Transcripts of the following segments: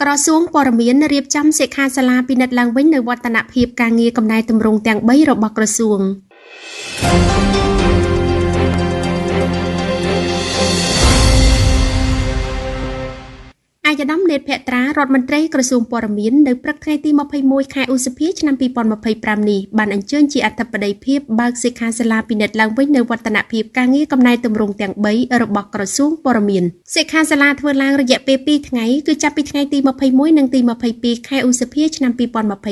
ក្រសួងព័ត៌មានរៀបចំសិក្ខាសាលាពិនិត្យឡើងវិញនូវវឌ្ឍនភាពការងារកំណែទម្រង់ទាំង3របស់ក្រសួងអាយដាមនេតភក្ត្រារដ្ឋមន្ត្រីក្រសួងព័ត៌មាននៅព្រឹកថ្ងៃទី21ខែឧសភាឆ្នាំ2025នេះបានអញ្ជើញជាអធិបតីភាពបើកសិក្ខាសាលាពិនិត្យឡើងវិញនូវវឌ្ឍនភាពការងារកំណែទម្រង់ទាំង3របស់ក្រសួងព័ត៌មានសិក្ខាសាលាធ្វើឡើងរយៈពេល2ថ្ងៃគឺចាប់ពីថ្ងៃទី21និងទី22ខែឧសភាឆ្នាំ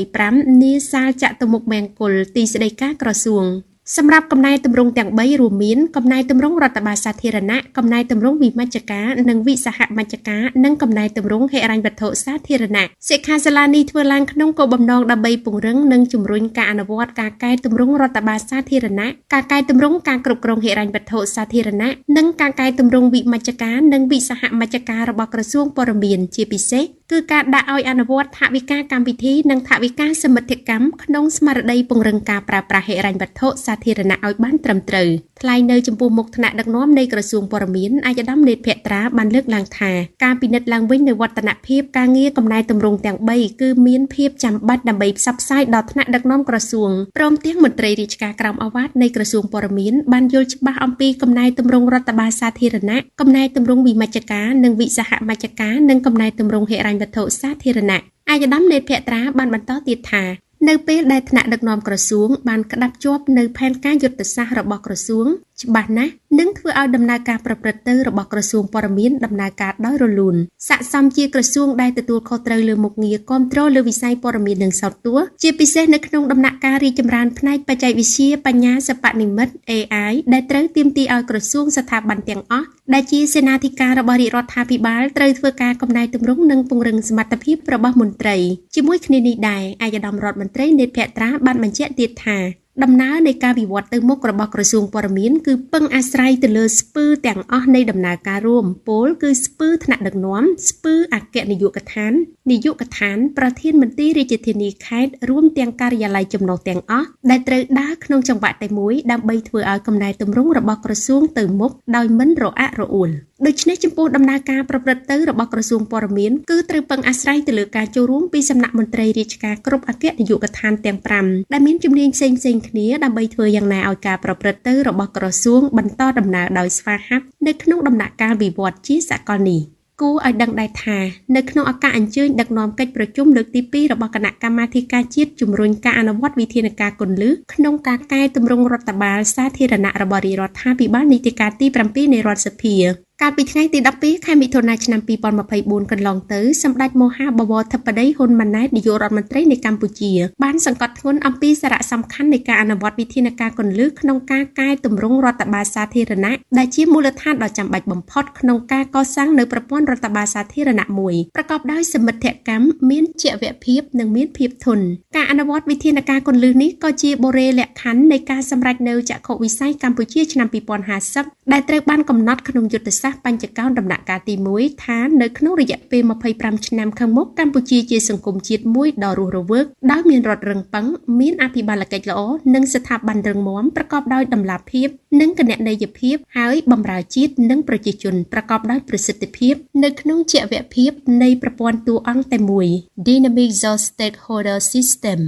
2025នាសាលចតុមុខមង្គលទីស្តីការក្រសួងសម្រាប់កំណែទម្រង់ទាំង3រួមមានកំណែទម្រង់រដ្ឋបាលសាធារណៈកំណែទម្រង់វិមជ្ឈការនិងវិសហមជ្ឈការនិងកំណែទម្រង់ហិរញ្ញវត្ថុសាធារណៈសិក្ខាសាលានេះធ្វើឡើងក្នុងគោលបំណងដើម្បីពង្រឹងនិងជំរុញការអនុវត្តការកែទម្រង់រដ្ឋបាលសាធារណៈការកែទម្រង់ការគ្រប់គ្រងហិរញ្ញវត្ថុសាធារណៈនិងការកែទម្រង់វិមជ្ឈការនិងវិសហមជ្ឈការរបស់ក្រសួងព័ត៌មានជាពិសេសគឺការដាក់ឲ្យអនុវត្តថវិកាកម្មវិធីនិងថវិកាសមិទ្ធកម្មក្នុងស្មារតីពង្រឹងការប្រើប្រាស់ហិរញ្ញវត្ថុសាធារណៈឲ្យបានត្រឹមត្រូវថ្លែងនៅចំពោះមុខថ្នាក់ដឹកនាំនៃក្រសួងព័ត៌មានអាយដាមនេតភក្ត្រាបានលើកឡើងថាការពិនិត្យឡើងវិញនូវវឌ្ឍនភាពការងារកំណែទម្រង់ទាំង3គឺមានភាពចាំបាច់ដើម្បីផ្សព្វផ្សាយដល់ថ្នាក់ដឹកនាំក្រសួងព្រមទាំងមន្ត្រីរាជការក្រមអាវ៉ាតនៃក្រសួងព័ត៌មានបានយល់ច្បាស់អំពីកំណែទម្រង់រដ្ឋបាលសាធារណៈកំណែទម្រង់វិមជ្ឈការនិងវិសហមជ្ឈការនិងកំណែទម្រង់ហិរញ្ញវត្ថុសាធារណៈអាយដាមនេតភក្ត្រាបានបន្តទៀតថានៅពេលដែលថ្នាក់ដឹកនាំក្រសួងបានក្តាប់ជាប់នៅផែនការយុទ្ធសាស្ត្ររបស់ក្រសួងច្បាស់ណាស់នឹងធ្វើឲ្យដំណើរការប្រព្រឹត្តទៅរបស់ក្រសួងព័ត៌មានដំណើរការដោយរលូនស័ក្តិសមជាក្រសួងដែលទទួលខុសត្រូវលើមុខងារគាំទ្រលើវិស័យព័ត៌មាននិងសោតទស្សន៍ជាពិសេសនៅក្នុងដំណាក់កាលរីកចម្រើនផ្នែកបច្ចេកវិទ្យាបញ្ញាសិប្បនិម្មិត AI ដែលត្រូវទាមទារឲ្យក្រសួងស្ថាប័នទាំងអស់ដែលជាសេនាធិការរបស់រាជរដ្ឋាភិបាលត្រូវធ្វើការកំណែទម្រង់និងពង្រឹងសមត្ថភាពរបស់មន្ត្រីជាមួយគ្នានេះដែរអាយដាមរដ្ឋមន្ត្រីនេតភក្ត្រាបានបញ្ជាក់ទៀតថាដំណើរនៃការវិវត្តទៅមុខរបស់ក្រសួងព័ត៌មានគឺពឹងអាស្រ័យទៅលើស្ពឺទាំងអស់នៃដំណើរការរួមពោលគឺស្ពឺថ្នាក់ដឹកនាំស្ពឺអគ្គនាយកដ្ឋានប្រធានមន្ត្រីរាជធានីខេត្តរួមទាំងការិយាល័យចំណុះទាំងអស់ដែលត្រូវដើរក្នុងចង្វាក់តែមួយដើម្បីធ្វើឲ្យកំណែទម្រង់របស់ក្រសួងទៅមុខដោយមិនរអាក់រអួលដូច្នេះចំពោះដំណើរការប្រព្រឹត្តទៅរបស់ក្រសួងព័ត៌មានគឺត្រូវពឹងអាស្រ័យទៅលើការចូលរួមពីសំណាក់មន្ត្រីរាជការគ្រប់អគ្គនាយកដ្ឋានទាំង5ដែលមានជំនាញផ្សេងៗគ្នាដើម្បីធ្វើយ៉ាងណាឲ្យការប្រព្រឹត្តទៅរបស់ក្រសួងបន្តដំណើរដោយស្វាហាប់នៅក្នុងដំណាក់កាលវិវត្តជាសកលនេះគួរឲ្យដឹងដែរថានៅក្នុងឱកាសអញ្ជើញដឹកនាំកិច្ចប្រជុំលើកទី2របស់គណៈកម្មាធិការជាតិជំរុញការអនុវត្តវិធានការគន្លឹះក្នុងការកែទម្រង់រដ្ឋបាលសាធារណៈរបស់រាជរដ្ឋាភិបាលនីតិកាលទី7នៃរដ្ឋសភាកាលពីថ្ងៃទី12ខែមិថុនាឆ្នាំ2024កន្លងទៅសម្ដេចមហាបវរធិបតីហ៊ុនម៉ាណែតនាយករដ្ឋមន្ត្រីនៃកម្ពុជាបានសង្កត់ធ្ងន់អំពីសារៈសំខាន់នៃការអនុវត្តវិធានការគន្លឹះក្នុងការកែទម្រង់រដ្ឋបាលសាធារណៈដែលជាមូលដ្ឋានដ៏ចាំបាច់បំផុតក្នុងការកសាងនូវប្រព័ន្ធរដ្ឋបាលសាធារណៈមួយប្រកបដោយសមិទ្ធកម្មមានចីរភាពនិងមានភាពធន់ការអនុវត្តវិធានការគន្លឹះនេះក៏ជាបុរេលក្ខខណ្ឌនៃការសម្រេចនូវចក្ខុវិស័យកម្ពុជាឆ្នាំ2050ដែលត្រូវបានកំណត់ក្នុងយុទ្ធសាស្ត្របញ្ចកោណដំណាក់កាលទី1ថានៅក្នុងរយៈពេល25ឆ្នាំខាងមុខកម្ពុជាជាសង្គមជាតិមួយដ៏រស់រវើកដោយមានរដ្ឋរឹងប៉ឹងមានអភិបាលកិច្ចល្អនិងស្ថាប័នរឹងមាំប្រកបដោយតម្លាភាពនិងគណនេយ្យភាពហើយបម្រើជាតិនិងប្រជាជនប្រកបដោយប្រសិទ្ធភាពនៅក្នុងចីរភាពនៃប្រព័ន្ធតួអង្គតែមួយ Dynamic Stakeholder System